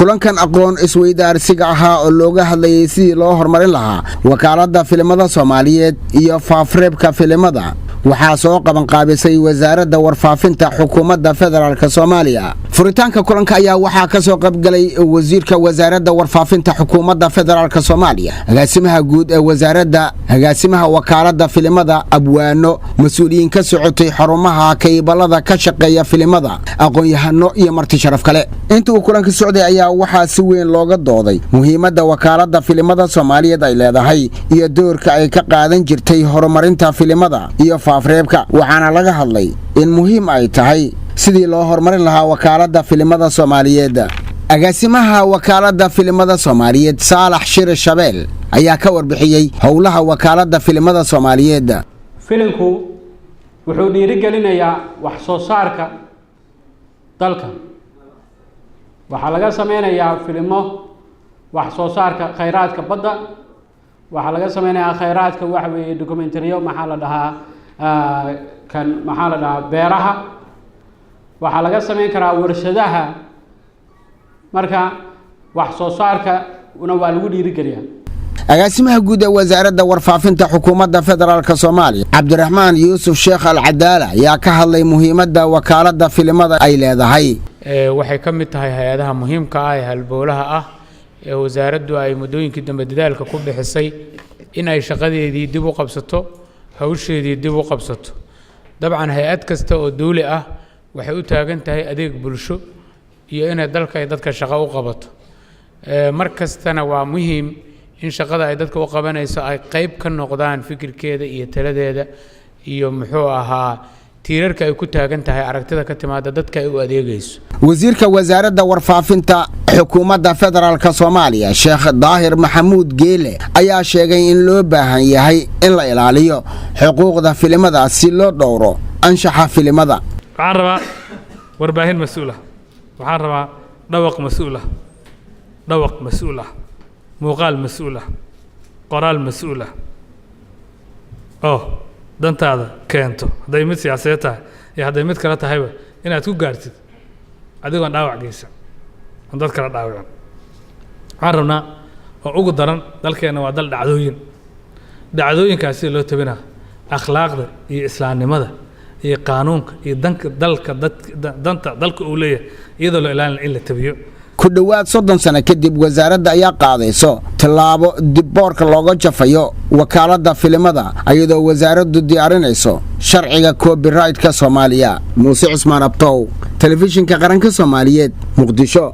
kulankan aqoon isweydaarsiga ahaa oo looga hadlayay sidii loo horumarin lahaa wakaaladda filimada Soomaaliyeed iyo faafreebka filimada waxaa soo qaban qaabisay wasaaradda warfaafinta xukuumadda federaalka Soomaaliya. furitaanka kulanka ayaa waxaa ka soo qayb galay wasiirka wasaaradda warfaafinta xukuumadda federaalka Soomaaliya, agaasimaha guud ee wasaaradda, agaasimaha wakaaladda filimada, abwaano, mas'uuliyiin ka socotay xarumaha kaybalada ka shaqeeya filimada, aqoon-yahano iyo marti sharaf kale. inta uu kulanka socday ayaa waxaa si weyn looga dooday muhiimadda wakaaladda filimada Soomaaliyeed ay leedahay iyo doorka ay ka qaadan jirtay horumarinta filimada iyo faafreebka, waxaana laga hadlay in muhiim ay tahay sidii loo horumarin lahaa wakaaladda filimada Soomaaliyeed. agaasimaha wakaaladda filimada Soomaaliyeed Saalax Shire Shabeel ayaa ka warbixiyay howlaha wakaaladda filimada Soomaaliyeed. filimku wuxuu dhiirigelinayaa wax soo saarka dalka. waxaa laga sameynayaa filimo wax soo saarka khayraadka badda, waxaa laga sameynayaa khayraadka wax weeye documentariyo maxaa la dhahaa beeraha, waxaa laga sameyn karaa warshadaha. marka wax soo saarka una waa lagu dhiirigeliyaa. agaasimaha guud ee wasaaradda warfaafinta xukuumadda federaalka Soomaaliya Cabdiraxmaan Yuusuf Sheekh Al-Cadaala ayaa ka hadlay muhiimadda wakaaladda filimada ay leedahay. waxay ka mid tahay hay'adaha muhiimka ah ee halbowlaha ah ee wasaaraddu ay muddooyinkii dambe dadaalka ku bixisay in ay shaqadeedii dib u qabsato, hawsheedii dib u qabsato. dabcan hay'ad kasta oo dawli ah waxay u taagan tahay adeeg bulsho iyo inay dalka ay dadka shaqo u qabato. mar kastana waa muhiim in shaqada ay dadka u qabanayso ay qayb ka noqdaan fikirkeeda iyo taladeeda iyo muxuu ahaa tiirarka ay ku taagan tahay aragtida ka timaada dadka ay u adeegayso. wasiirka wasaaradda warfaafinta xukuumadda federaalka Soomaaliya Sheekh Daahir Maxamuud Geele ayaa sheegay in loo baahan yahay in la ilaaliyo xuquuqda filimada si loo dhowro anshaxa filimada. waxaan rabaa warbaahin mas'uul ah, waxaan rabaa dhawaq mas'uul ah, muuqaal mas'uul ah, qoraal mas'uul ah oo dantaada keento, hadday mid siyaasadeed tahay iyo hadday mid kale tahayba inaad ku gaartid adigoon dhaawac geysan oo dad kala dhaawacan. waxaan rabnaa oo ugu daran dalkeenna waa dal dhacdooyinkaasi loo tabinaa akhlaaqda iyo islaamnimada iyo qaanuunka iyo danta dalka uu leeyahay iyadoo la ilaalin in la tabiyo. ku dhawaad 30 sano kadib wasaaradda ayaa qaadayso tallaabo dib boorka looga jafayo wakaaladda filimada iyadoo wasaaraddu diyaarinayso sharciga copyright-ka Soomaaliya. Muuse Cusmaan Abtow, telefishinka qaranka Soomaaliyeed, Muqdisho.